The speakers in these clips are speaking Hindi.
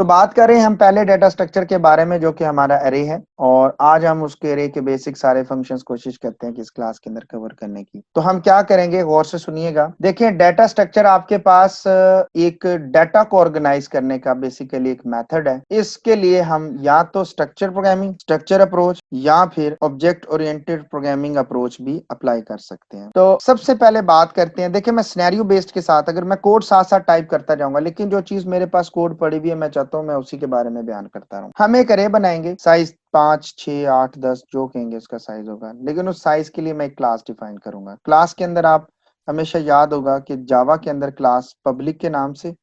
सो बात कर रहे हैं हम पहले डेटा स्ट्रक्चर के बारे में जो कि हमारा अरे है, और आज हम उसके अरे के बेसिक सारे फंक्शंस कोशिश करते हैं कि इस क्लास के अंदर कवर करने की। तो हम क्या करेंगे, गौर से सुनिएगा। देखिए, डेटा स्ट्रक्चर आपके पास एक डाटा को ऑर्गेनाइज करने का बेसिकली एक मेथड है। इसके लिए हम या तो स्ट्रक्चर प्रोग्रामिंग, स्ट्रक्चर अप्रोच या फिर ऑब्जेक्ट ओरिएंटेड प्रोग्रामिंग अप्रोच भी अप्लाई कर सकते हैं। तो सबसे पहले बात करते हैं। देखिए, मैं सिनेरियो बेस्ड के साथ, अगर मैं कोड साथ साथ टाइप करता जाऊंगा, लेकिन जो चीज मेरे पास कोड पड़ी हुई है मैं चाहता हूं मैं उसी के बारे में बयान करता रहूं। हम एक अरे बनाएंगे, साइज 5, 6, 8, 10 जो कहेंगे उसका साइज होगा, लेकिन उस साइज के लिए मैं एक क्लास डिफाइन करूंगा। क्लास के अंदर आप हमेशा याद होगा कि जावा के अंदर क्लास पब्लिक के नाम से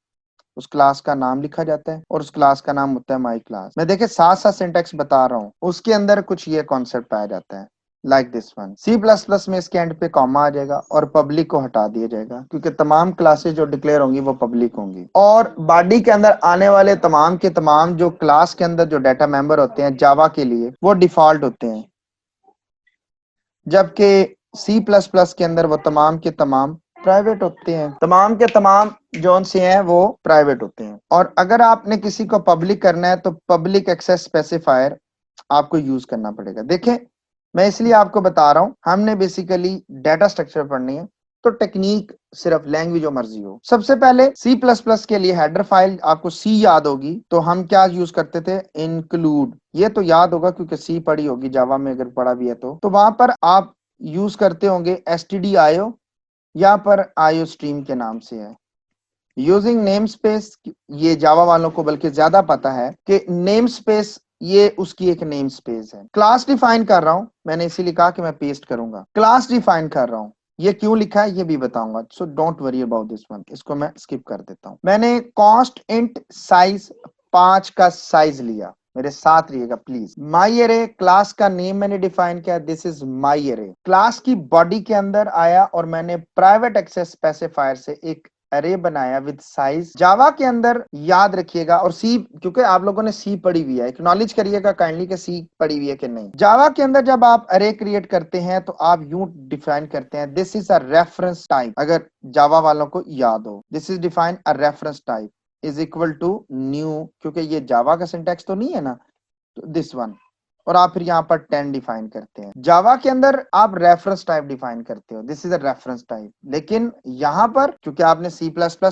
उस क्लास का नाम लिखा जाता है और उस क्लास का नाम होता है माई क्लास। मैं देखिए साथ साथ सिंटैक्स बता रहा हूं, उसके अंदर कुछ ये कॉन्सेप्ट पाया जाता है लाइक दिस वन। C++ में इसके एंड पे कॉमा आ जाएगा और पब्लिक को हटा दिया जाएगा, क्योंकि तमाम क्लासेस जो डिक्लेयर होंगी वो पब्लिक होंगी, और बॉडी के अंदर आने वाले तमाम के तमाम जो क्लास के अंदर जो डाटा मेंबर होते हैं जावा के लिए वो डिफॉल्ट होते हैं, जबकि C++ के अंदर वो तमाम के तमाम प्राइवेट होते हैं। तमाम के तमाम जोन से हैं वो प्राइवेट होते हैं। और अगर आपने किसी को पब्लिक करना है तो पब्लिक एक्सेस स्पेसिफायर आपको यूज करना पड़ेगा। देखें, मैं इसलिए आपको बता रहा हूं, हमने बेसिकली डाटा स्ट्रक्चर पढ़नी है, तो टेक्निक सिर्फ लैंग्वेज जो मर्जी हो। सबसे पहले C++ के लिए हेडर फाइल आपको C याद होगी, तो हम क्या यूज करते थे, इंक्लूड। ये तो याद होगा क्योंकि C पढ़ी होगी जावा में, अगर पढ़ा भी है तो वहां पर आप यूज करते होंगे stdio, यहाँ पर आयो स्ट्रीम के नाम से है। यूजिंग नेम स्पेस, ये जावा वालों को बल्कि ज्यादा पता है कि नेम स्पेस ये उसकी एक नेम स्पेस है। क्लास डिफाइन कर रहा हूं, मैंने इसीलिए कहा कि मैं पेस्ट करूंगा। क्लास डिफाइन कर रहा हूं, ये क्यों लिखा है ये भी बताऊंगा, so don't worry about this one, इसको मैं स्किप कर देता हूं। मैंने कॉन्स्ट इंट साइज 5 का साइज लिया, मेरे साथ रहिएगा प्लीज। माई एरे क्लास का नेम मैंने डिफाइन किया, this is my array. Class की बॉडी के अंदर आया और मैंने प्राइवेट एक्सेस स्पेसिफायर से एक अरे बनाया विद साइज। जावा के अंदर याद रखिएगा, और सी, क्योंकि आप लोगों ने सी पढ़ी हुई है, एक्नॉलेज करिएगा काइंडली कि सी पढ़ी हुई है कि नहीं। जावा के अंदर जब आप अरे क्रिएट करते हैं तो आप यूं डिफाइन करते हैं, this is a reference type. अगर जावा वालों को याद हो, this is define a reference type is equal to new, क्योंकि ये जावा का सिंटैक्स तो नहीं है ना, तो दिस वन। और आप फिर यहाँ पर 10 डिफाइन करते हैं। जावा के अंदर आप रेफरेंस टाइप डिफाइन करते हो, this is a reference type. लेकिन यहाँ पर क्योंकि आपने C++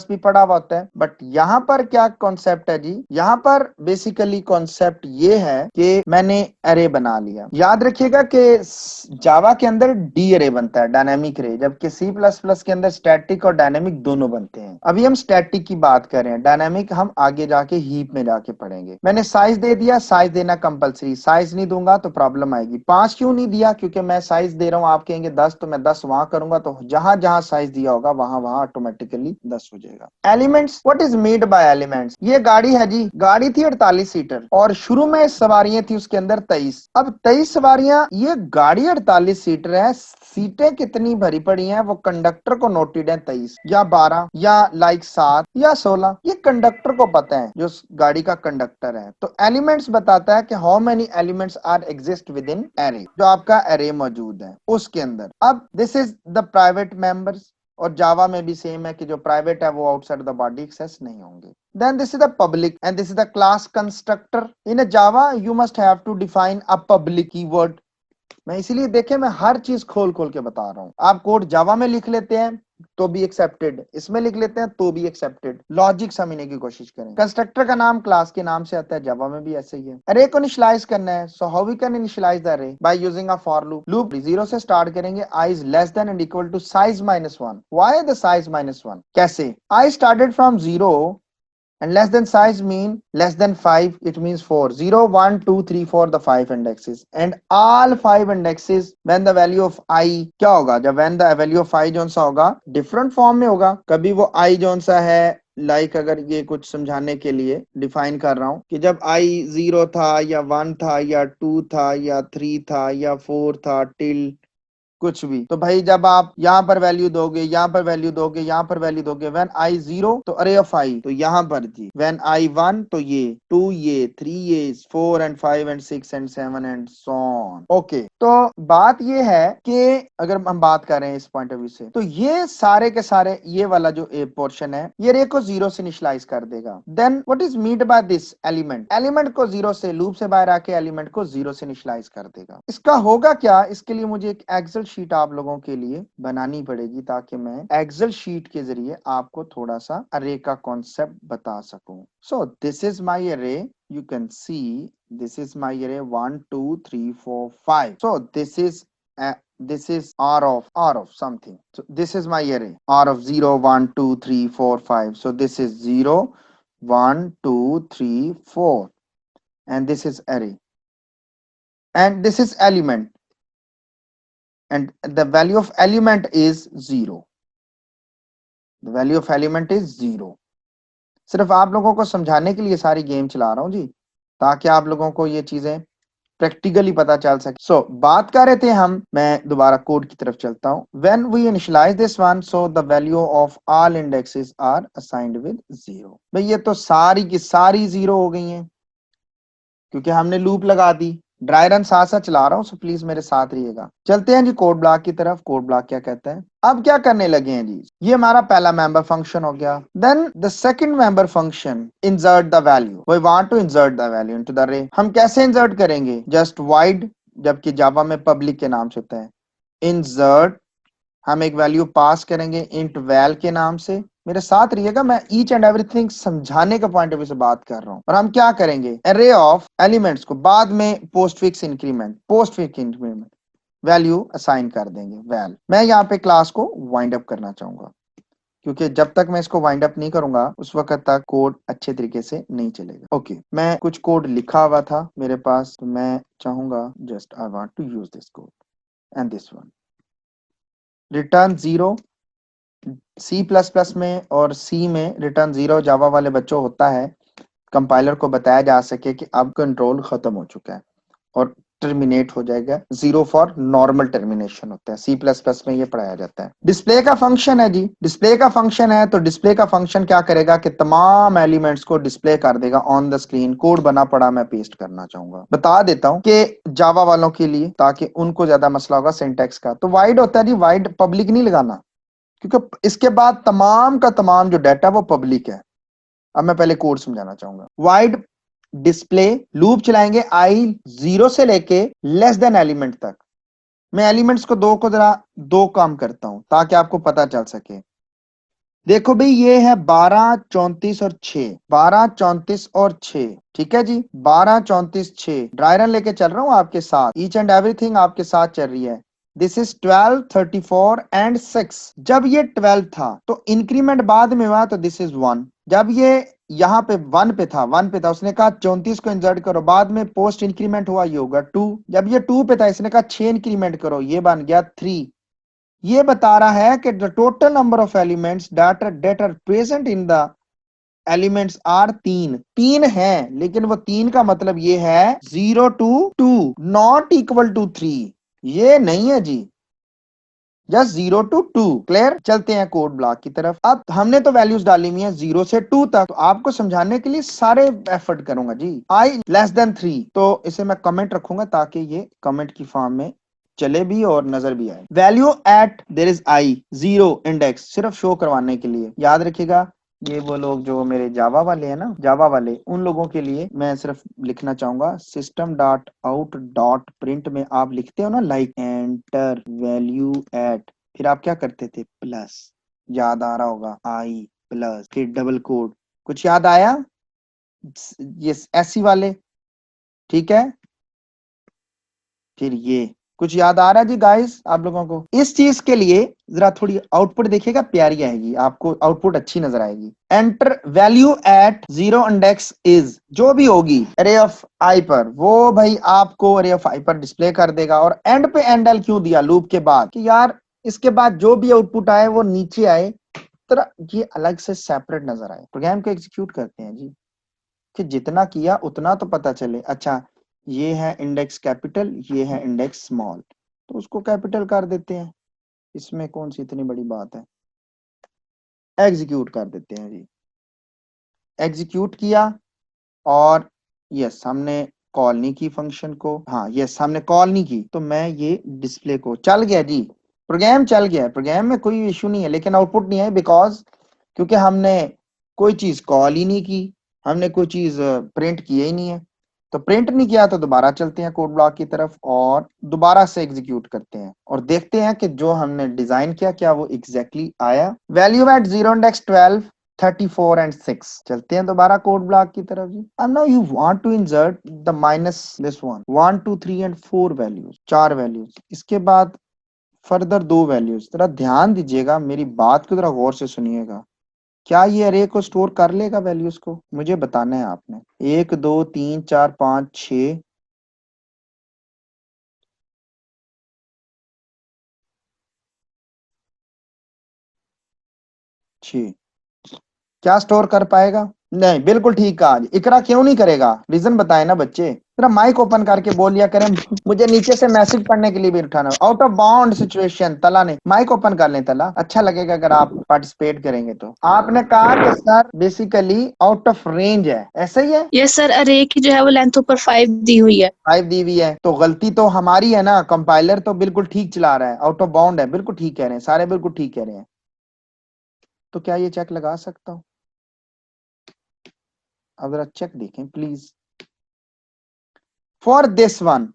भी पढ़ा हुआ होता है, बट यहाँ पर क्या कॉन्सेप्ट है जी, यहाँ पर बेसिकली कॉन्सेप्ट ये है कि मैंने अरे बना लिया। याद रखिएगा कि जावा के अंदर डी अरे बनता है, डायनेमिक अरे, जबकि C++ के अंदर स्टैटिक और डायनेमिक दोनों बनते हैं। अभी हम स्टैटिक की बात कर रहे हैं, डायनेमिक हम आगे जाके हीप में जाके पढ़ेंगे। मैंने साइज दे दिया, साइज देना कंपलसरी, साइज नहीं दूंगा तो प्रॉब्लम आएगी। 5 क्यों नहीं दिया, क्योंकि मैं साइज दे रहा हूं, आप कहेंगे 10, तो मैं 10 वहां करूंगा, तो जहां जहां साइज दिया होगा वहां वहां ऑटोमेटिकली 10 हो जाएगा। Elements, what is made by elements. ये गाड़ी है जी, गाड़ी थी 48 सीटर और शुरू में सवारियां थी उसके अंदर 23। अब 23 सवारियां, ये गाड़ी 48 सीटर है, सीटें कितनी भरी पड़ी हैं वो कंडक्टर को नोटेड है 23 या 12 या लाइक 7 या 16, ये कंडक्टर को पता है जो गाड़ी का कंडक्टर है। तो एलिमेंट्स बताता है कि how many elements are exist within array, जो आपका एरे मौजूद है उसके अंदर। अब this is the private members, और जावा में भी सेम है कि जो प्राइवेट है वो आउटसाइड द बॉडी एक्सेस नहीं होंगे। Then this is the public and this is the class constructor. In a Java, you must have to define a public keyword. मैं इसीलिए देखे मैं हर चीज खोल खोल के बता रहा हूं। आप कोड जावा में लिख लेते हैं तो भी एक्सेप्टेड, इसमें लिख लेते हैं तो भी एक्सेप्टेड। लॉजिक समझने की कोशिश करें। कंस्ट्रक्टर का नाम क्लास के नाम से आता है, जावा में भी ऐसे ही है। अरे को इनिशियलाइज करना है, so how we can initialize the array, by using a for loop. Loop 0 से स्टार्ट करेंगे, i is less than and equal to size -1। Why the size -1, कैसे, i started from 0 and less than size mean less than 5, it means 4, 0 1 2 3 4 the 5 indexes, and all 5 indexes when the value of I क्या होगा, जब when the value of I zone सा होगा डिफरेंट फॉर्म में होगा। कभी वो I जोन सा है, लाइक अगर ये कुछ समझाने के लिए डिफाइन कर रहा हूं कि जब I 0 था या 1 था या 2 था या 3 था या 4 था टिल कुछ भी। तो भाई जब आप यहाँ पर वैल्यू दोगे, यहाँ पर वैल्यू दोगे, यहाँ पर वैल्यू दोगे, व्हेन आई 0 तो अरे ऑफ आई तो यहाँ पर जी, व्हेन आई 1 तो ये 2 ये 3 ये 4 and 5 and 6 and 7 and so on. Okay, तो बात ये है कि अगर हम बात कर रहे हैं इस पॉइंट ऑफ व्यू से, तो ये सारे के सारे ये वाला जो ए पोर्शन है ये रे को 0 से इनिशियलाइज कर देगा। Then what is meant by this element, element को 0 से, लूप से बाहर आके एलिमेंट को 0 से इनिशियलाइज कर देगा। इसका होगा क्या, इसके लिए मुझे एक एक्सेल शीट आप लोगों के लिए बनानी पड़ेगी ताकि मैं एक्सेल शीट के जरिए आपको थोड़ा सा अरे का कॉन्सेप्ट बता सकूं। सो दिस इज माय अरे, you can see this is my array 1 2 3 4 5. So this is r of something. So this is my array r of 0 1 2 3 4 5. So this is 0 1 2 3 4 and this is array and this is element and the value of element is 0. The value of element is 0. सिर्फ आप लोगों को समझाने के लिए सारी गेम चला रहा हूं जी, ताकि आप लोगों को ये चीजें प्रैक्टिकली पता चल सके। सो बात कर रहे थे हम, मैं दोबारा कोड की तरफ चलता हूं। When we initialize this one so the value of all indexes are assigned with 0। भाई ये तो सारी की सारी 0 हो गई हैं क्योंकि हमने लूप लगा दी। ड्राई रन साथ साथ चला रहा हूं, सो प्लीज मेरे साथ रहिएगा। चलते हैं जी कोड ब्लॉक की तरफ। कोड ब्लॉक क्या कहता है, अब क्या करने लगे हैं जी, ये हमारा पहला मेंबर फंक्शन हो गया। Then the second member function insert the value, we want to insert the value into the array. हम कैसे इंसर्ट करेंगे, जस्ट वाइड, जबकि जावा में पब्लिक के नाम से होता है। इंसर्ट, हम एक वैल्यू पास करेंगे इंट वैल के नाम से। मेरे साथ रहिएगा, मैं ईच एंड एवरीथिंग समझाने का पॉइंट ऑफ व्यू से बात कर रहा हूं। और हम क्या करेंगे, एरे ऑफ एलिमेंट्स को बाद में पोस्टफिक्स इंक्रीमेंट वैल्यू असाइन कर देंगे वैल। मैं यहाँ पे क्लास को वाइंड अप करना चाहूंगा क्योंकि जब तक मैं इसको वाइंड अप नहीं करूंगा उस वक्त तक कोड अच्छे तरीके से नहीं चलेगा। ओके, मैं कुछ कोड लिखा हुआ था मेरे पास, तो मैं चाहूंगा just I want to use this code and this one. Return 0 C++ में और C में रिटर्न 0 जावा वाले बच्चों होता है, कंपाइलर को बताया जा सके कि अब कंट्रोल खत्म हो चुका है और टर्मिनेट हो जाएगा। 0 फॉर नॉर्मल टर्मिनेशन होता है, C++ में ये पढ़ाया जाता है। डिस्प्ले का फंक्शन है जी, डिस्प्ले का फंक्शन है तो डिस्प्ले का फंक्शन क्या करेगा कि तमाम एलिमेंट्स को डिस्प्ले कर देगा ऑन द स्क्रीन। कोड बना पड़ा मैं पेस्ट करना चाहूंगा, बता देता हूं कि जावा वालों के लिए ताकि उनको ज्यादा मसला होगा सिंटैक्स का। तो वाइड होता है जी, वाइड पब्लिक नहीं लगाना क्योंकि इसके बाद तमाम का तमाम जो डाटा वो पब्लिक है। अब मैं पहले कोड समझाना चाहूंगा। वाइड डिस्प्ले लूप चलाएंगे आई 0 से लेके लेस देन एलिमेंट तक। मैं एलिमेंट्स को जरा दो काम करता हूं ताकि आपको पता चल सके। देखो भाई ये है 12 34 और 6, 12 34 और 6, ठीक है जी, 12 34 6। ड्राई रन लेके चल रहा हूं आपके साथ, ईच एंड एवरीथिंग आपके साथ चल रही है। This is 12 34 and 6। जब ये 12 था तो इंक्रीमेंट बाद में हुआ तो दिस इज 1। जब ये यहाँ पे 1 पे था उसने कहा 34 को इंसर्ट करो, बाद में पोस्ट इंक्रीमेंट हुआ ये होगा 2। जब ये 2 पे था इसने कहा 6 इंक्रीमेंट करो, ये बन गया 3। ये बता रहा है कि the total number of elements that are present in the elements are 3 है, लेकिन वो 3 का मतलब ये है 0 to 2 नॉट इक्वल टू 3, ये नहीं है जी, जस्ट 0 to 2। क्लियर, चलते हैं कोड ब्लॉक की तरफ। अब हमने तो वैल्यूज डाली हुई है 0 से 2 तक, तो आपको समझाने के लिए सारे एफर्ट करूंगा जी। आई लेस देन 3 तो इसे मैं कमेंट रखूंगा ताकि ये कमेंट की फॉर्म में चले भी और नजर भी आए। Value eight there is I 0 index सिर्फ शो करवाने के लिए, याद रखिएगा। ये वो लोग जो मेरे जावा वाले हैं ना, जावा वाले, उन लोगों के लिए मैं सिर्फ लिखना चाहूंगा system.out.print में आप लिखते हो ना लाइक एंटर वैल्यू एट, फिर आप क्या करते थे प्लस, याद आ रहा होगा आई प्लस फिर डबल कोड, कुछ याद आया, ये ऐसी वाले, ठीक है। फिर ये कुछ याद आ रहा है जी गाइस आप लोगों को। इस चीज के लिए जरा थोड़ी आउटपुट देखिएगा, प्यारी आएगी आपको, आउटपुट अच्छी नजर आएगी। Enter value at 0 index is, जो भी होगी अरे ऑफ आई पर वो भाई आपको अरे ऑफ आई पर डिस्प्ले कर देगा। और एंड पे एंड एल क्यों दिया लूप के बाद, कि यार इसके बाद जो भी आउटपुट आए वो नीचे आए, तरह ये अलग से सेपरेट नजर आए। प्रोग्राम को एग्जीक्यूट करते हैं जी कि जितना किया उतना तो पता चले। अच्छा ये है इंडेक्स कैपिटल, ये है इंडेक्स स्मॉल, तो उसको कैपिटल कर देते हैं, इसमें कौन सी इतनी बड़ी बात है। एग्जीक्यूट कर देते हैं जी, एग्जीक्यूट किया और यस हमने कॉल नहीं की फंक्शन को, हाँ यस हमने कॉल नहीं की, तो मैं ये डिस्प्ले को चल गया जी, प्रोग्राम चल गया, प्रोग्राम में कोई इशू नहीं है, लेकिन आउटपुट नहीं है बिकॉज क्योंकि हमने कोई चीज कॉल ही नहीं की, हमने कोई चीज प्रिंट की ही नहीं है। तो प्रिंट नहीं किया तो दोबारा चलते हैं कोड ब्लॉक की तरफ और दोबारा से एग्जीक्यूट करते हैं और देखते हैं कि जो हमने डिजाइन किया क्या वो एग्जैक्टली आया। Value at 0 12 34 and 6। चलते हैं दोबारा कोड ब्लॉक की तरफ जी। अब now you want to insert the minus this one 1 2 3 and 4 values, 4 values, इसके बाद फर्दर 2 वैल्यूज। जरा ध्यान दीजिएगा, मेरी बात को जरा गौर से सुनिएगा। क्या ये अरे को स्टोर कर लेगा वैल्यूज को? मुझे बताना है आपने। 1 2 3 4 5 6 6 क्या स्टोर कर पाएगा? नहीं, बिल्कुल ठीक कहा। इकरा क्यों नहीं करेगा? रीजन बताए ना बच्चे। जरा माइक ओपन करके बोल लिया करें, मुझे नीचे से मैसेज पढ़ने के लिए भी उठाना। आउट ऑफ बाउंड सिचुएशन, तला ने माइक ओपन कर लें। तला, अच्छा लगेगा अगर आप पार्टिसिपेट करेंगे। तो आपने कहा कि sir basically out of range है, ऐसा ही है? यस सर, अरे की जो है वो लेंथ ऊपर 5 दी हुई है। 5 दी हुई है, तो गलती तो हमारी है ना। कंपाइलर तो बिल्कुल ठीक चला रहा है, आउट ऑफ बाउंड है, बिल्कुल ठीक कह रहे हैं सारे, बिल्कुल ठीक कह रहे हैं। तो क्या ये चेक लगा सकता हूं? अब जरा चेक देखें प्लीज। फॉर दिस वन,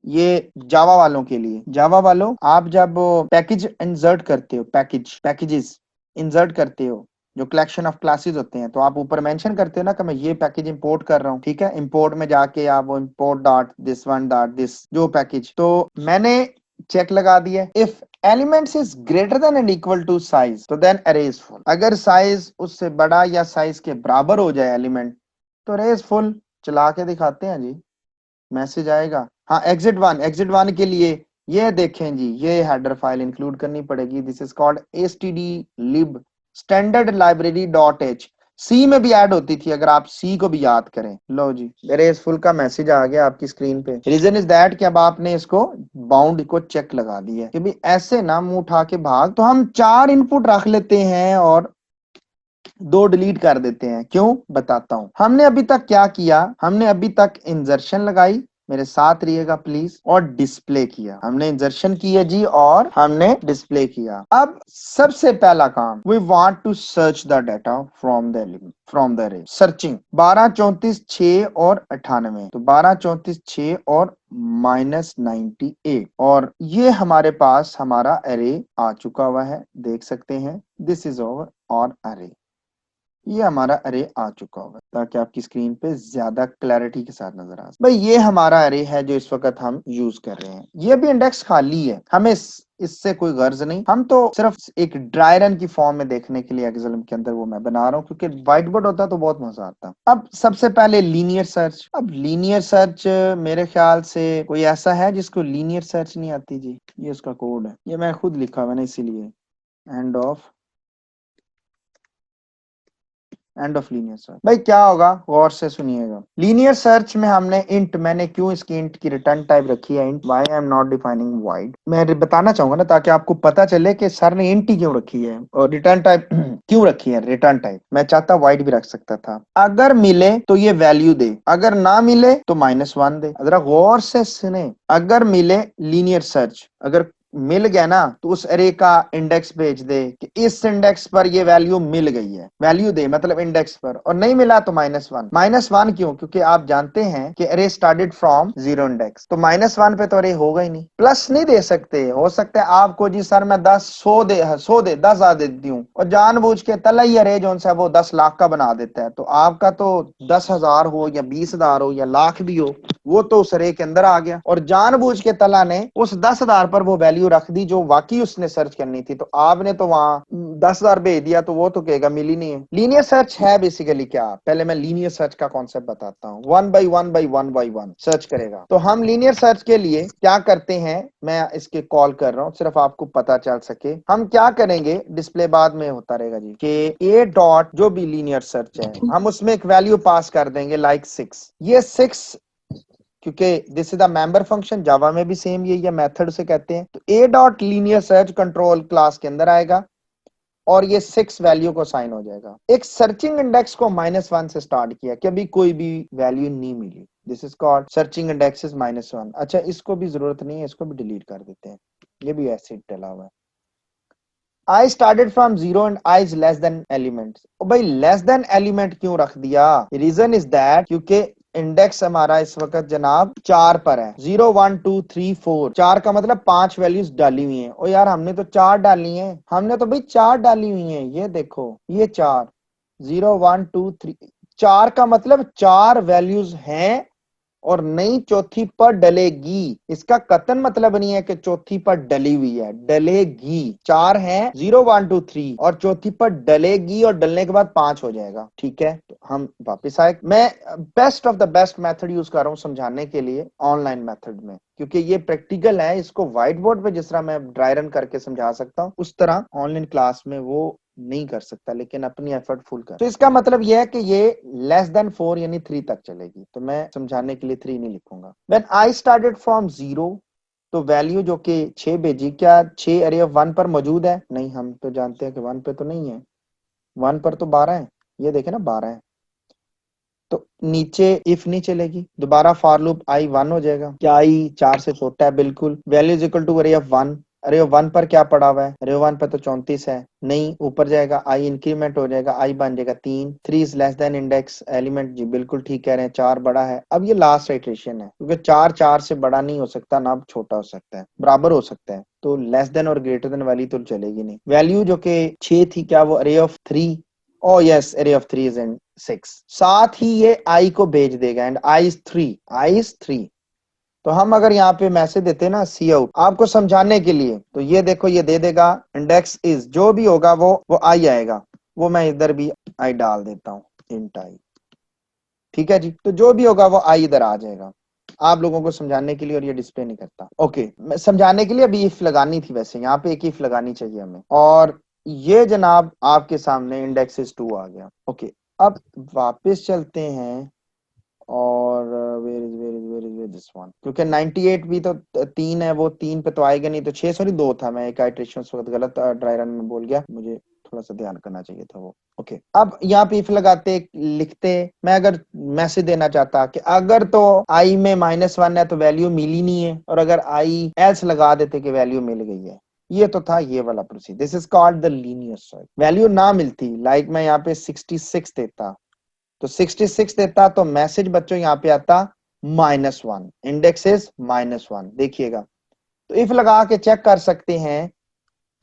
ये जावा वालों के लिए। जावा वालों, आप जब पैकेज इंसर्ट करते हो, पैकेजेस इंसर्ट करते हो, जो कलेक्शन ऑफ क्लासेस होते हैं, तो आप ऊपर मेंशन करते हो ना कि मैं ये पैकेज इंपोर्ट कर रहा हूँ। ठीक है, इंपोर्ट में जाके आप वो import dot this one dot this जो पैकेज, तो मैंने चेक लगा दिया। If elements is greater than and equal to size, तो देन अरे इज फुल। अगर साइज उससे बड़ा या साइज के बराबर हो जाए एलिमेंट, तो अरे इज फुल। चला के दिखाते हैं जी, मैसेज आएगा। हाँ, एग्जिट वन के लिए ये देखें जी, ये हेडर फाइल इंक्लूड करनी पड़ेगी। This is called stdlib standard library dot h. C में भी ऐड होती थी, अगर आप सी को भी याद करें। लो जी, मेरे इस फुल का मैसेज आ गया आपकी स्क्रीन पे। रीजन इज दैट कि अब आपने इसको बाउंड को चेक लगा दिया कि भाई ऐसे ना मुंह उठा के भाग। तो हम 4 इनपुट रख लेते हैं और 2 डिलीट कर देते हैं। क्यों, बताता हूं। हमने अभी तक क्या किया, हमने अभी तक इंजर्शन लगाई, मेरे साथ रहिएगा प्लीज, और डिस्प्ले किया। हमने इंजर्शन किया जी और हमने डिस्प्ले किया। अब सबसे पहला काम, we want to search the data from the element, from the array. Searching 12 34 6 और 98, तो 12 34 6 और -98, और ये हमारे पास हमारा अरे आ चुका हुआ है, देख सकते हैं। दिस इज और अरे, ये हमारा अरे आ चुका होगा, ताकि आपकी स्क्रीन पे ज्यादा क्लैरिटी के साथ नजर आ सके। भाई ये हमारा अरे है जो इस वक्त हम यूज कर रहे हैं। ये भी इंडेक्स खाली है, हमें इससे कोई गर्ज नहीं। हम तो सिर्फ एक ड्राई रन की फॉर्म में देखने के लिए एक्सएलएम के अंदर वो मैं बना रहा हूँ, क्योंकि व्हाइट बोर्ड होता तो बहुत मजा आता। अब सबसे पहले लीनियर सर्च। अब लीनियर सर्च मेरे ख्याल से कोई ऐसा है जिसको लीनियर सर्च नहीं आती जी? ये उसका कोड है, ये मैं खुद लिखा हुआ ना, इसीलिए एंड ऑफ लीनियर सर्च। भाई क्या होगा, गौर से सुनिएगा। लीनियर सर्च में हमने इंट, मैंने क्यों इसकी इंट की रिटर्न टाइप रखी है int, why I am not defining wide, मैं बताना चाहूंगा ना, ताकि आपको पता चले कि सर ने इंट ही क्यों रखी है और रिटर्न टाइप क्यों रखी है। रिटर्न टाइप मैं चाहता वाइड भी रख सकता था। अगर मिले तो ये वैल्यू दे, अगर ना मिले तो -1 दे। जरा गौर से सुने, अगर मिले लीनियर सर्च, अगर मिल गया ना तो उस अरे का इंडेक्स भेज दे कि इस इंडेक्स पर ये वैल्यू मिल गई है, वैल्यू दे मतलब इंडेक्स पर। और नहीं मिला तो -1। -1 क्यों? क्योंकि आप जानते हैं कि अरे स्टार्टेड फ्रॉम 0 इंडेक्स, तो -1 पे तो अरे होगा ही नहीं। प्लस नहीं दे सकते, हो सकता है आपको जी सर मैं 10 100 दे 10,000 दे देती हूँ, और जानबूझ के तला ही अरे जो सा वो 10 लाख का बना देता है, तो आपका तो 10,000 हो या 20,000 हो या लाख भी हो, वो तो उस अरे के अंदर आ गया। और जानबूझ के तला ने उस 10,000 पर वो वैल्यू रख दी जो वाकई उसने सर्च करनी थी, तो आपने तो वहां 10,000 भेज दिया, तो वो तो कहेगा मिली नहीं है। लीनियर सर्च है बेसिकली क्या, पहले मैं लीनियर सर्च का कॉन्सेप्ट बताता हूँ। 1 by 1 सर्च करेगा। तो हम लीनियर सर्च के लिए क्या करते हैं, मैं इसके कॉल कर रहा हूँ सिर्फ आपको पता चल सके। हम क्या करेंगे, डिस्प्ले बाद में होता रहेगा जी, कि ए डॉट जो भी लीनियर सर्च है, हम उसमें एक वैल्यू पास कर देंगे लाइक 6। ये 6 क्योंकि this is the member function, Java में भी सेम यही है, मेथड से कहते हैं। तो ए dot linear search control class के अंदर आएगा और ये 6 वैल्यू को साइन हो जाएगा। एक सर्चिंग इंडेक्स को -1 से स्टार्ट किया कि अभी कोई भी वैल्यू नहीं मिली, this is called searching index is -1। अच्छा, इसको भी जरूरत नहीं है, इसको भी डिलीट कर देते हैं, ये भी ऐसे ही डला हुआ है। I started from 0 and I is less than elements। भाई लेस देन एलिमेंट क्यों रख दिया? रीजन इज दैट क्योंकि इंडेक्स हमारा इस वक्त जनाब 4 पर है, 0 1 2 3 4। 4 का मतलब 5 वैल्यूज डाली हुई हैं। ओ यार हमने तो 4 डाली हैं, हमने तो भाई 4 डाली हुई हैं, ये देखो ये 4, 0 1 2 3, 4 का मतलब 4 वैल्यूज हैं और नई चौथी पर डलेगी। इसका कतन मतलब नहीं है कि चौथी पर डली हुई है, डलेगी। 4 है, 0 1 2 3 और चौथी पर डलेगी और डलने के बाद 5 हो जाएगा। ठीक है, तो हम वापस आए। मैं best of the best method use कर रहा हूं समझाने के लिए ऑनलाइन मेथड में, क्योंकि ये प्रैक्टिकल है। इसको व्हाइट बोर्ड पे जिस तरह मैं ड्राई रन करके समझा सकता हूं, उस तरह ऑनलाइन क्लास में वो नहीं कर सकता, लेकिन अपनी एफर्ट फुल कर। तो इसका मतलब यह है कि ये लेस देन 4 यानी 3 तक चलेगी, तो मैं समझाने के लिए 3 नहीं लिखूंगा। व्हेन आई स्टार्टेड फ्रॉम 0, तो वैल्यू जो कि 6 भेजी, क्या 6 अरे ऑफ 1 पर मौजूद है? नहीं, हम तो जानते हैं कि 1 पे तो नहीं है, 1 पर तो 12 है, ये देखे ना 12 है। तो नीचे इफ नहीं चलेगी, दोबारा फॉर लूप आई 1 हो जाएगा। क्या आई 4 से छोटा है? बिल्कुल। वैल्यू इज इक्वल टू अरे ऑफ 1, अरे 1 पर क्या पड़ा हुआ है? अरे 1 पर तो 34 है, नहीं ऊपर जाएगा, आई इंक्रीमेंट हो जाएगा, आई बन जाएगा 3। 3 is less than index element, जी बिल्कुल ठीक कह रहे हैं, 4 बड़ा है। अब ये लास्ट इटरेशन है, क्योंकि 4 4 से बड़ा नहीं हो सकता, ना छोटा हो सकता है, बराबर हो सकता है, तो लेस देन और ग्रेटर देन वाली तो चलेगी नहीं। वैल्यू जो कि 6 थी, क्या वो अरे ऑफ 3? ओ यस, अरे ऑफ 3 इज इन 6। साथ ही ये आई को भेज देगा, and I is 3, I is 3। तो हम अगर यहाँ पे मैसेज देते हैं ना सी आउट आपको समझाने के लिए, तो ये देखो ये दे देगा इंडेक्स इज, जो भी होगा वो आई आएगा, वो मैं इधर भी आई डाल देता हूँ, इंट आई। ठीक है जी, तो जो भी होगा वो आई इधर आ जाएगा आप लोगों को समझाने के लिए, और ये डिस्प्ले नहीं करता। ओके, मैं समझाने के लिए अभी इफ लगानी थी, वैसे यहाँ पे एक इफ लगानी चाहिए हमें, और ये जनाब आपके सामने इंडेक्स इज 2 आ गया। ओके, अब वापस चलते हैं और वेयर इज दिस वन, क्योंकि 98 भी तो 3 है, वो 3 पे तो आएगा नहीं, तो 6 सॉरी 2 था, मैं एक आइटरेशन वक्त गलत ड्राई रन में बोल गया, मुझे थोड़ा सा ध्यान करना चाहिए था वो। ओके, अब यहाँ पे इफ लगाते लिखते, मैं अगर मैसेज देना चाहता कि अगर तो आई में -1 है तो वैल्यू मिली नहीं है, और अगर आई एल्स लगा देते कि वैल्यू मिल गई है, ये तो था ये वाला procedure. This is called the linear search. Value ना मिलती, लाइक मैं यहाँ पे 66 देता, तो 66 देता तो मैसेज बच्चों यहाँ पे आता -1, इंडेक्स इज -1। देखिएगा, तो इफ लगा के चेक कर सकते हैं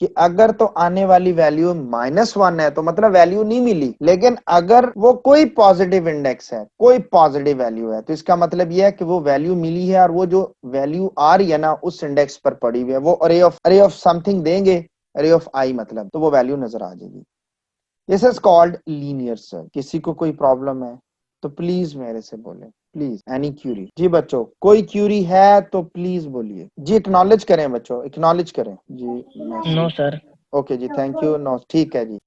कि अगर तो आने वाली वैल्यू -1 है तो मतलब वैल्यू नहीं मिली, लेकिन अगर वो कोई पॉजिटिव इंडेक्स है, कोई पॉजिटिव वैल्यू है, तो इसका मतलब यह है कि वो वैल्यू मिली है, और वो जो वैल्यू आ रही है ना उस इंडेक्स पर पड़ी हुई है, वो अरे ऑफ समथिंग देंगे, अरे ऑफ आई मतलब, तो वो वैल्यू नजर आ जाएगी। This is called linear search. किसी को कोई प्रॉब्लम है तो प्लीज मेरे से बोले, प्लीज, एनी क्यूरी? जी बच्चों, कोई क्यूरी है तो प्लीज बोलिए जी, एक्नॉलेज करें बच्चों, एक्नॉलेज करें जी। No sir. ओके जी, थैंक यू। नो, ठीक है जी।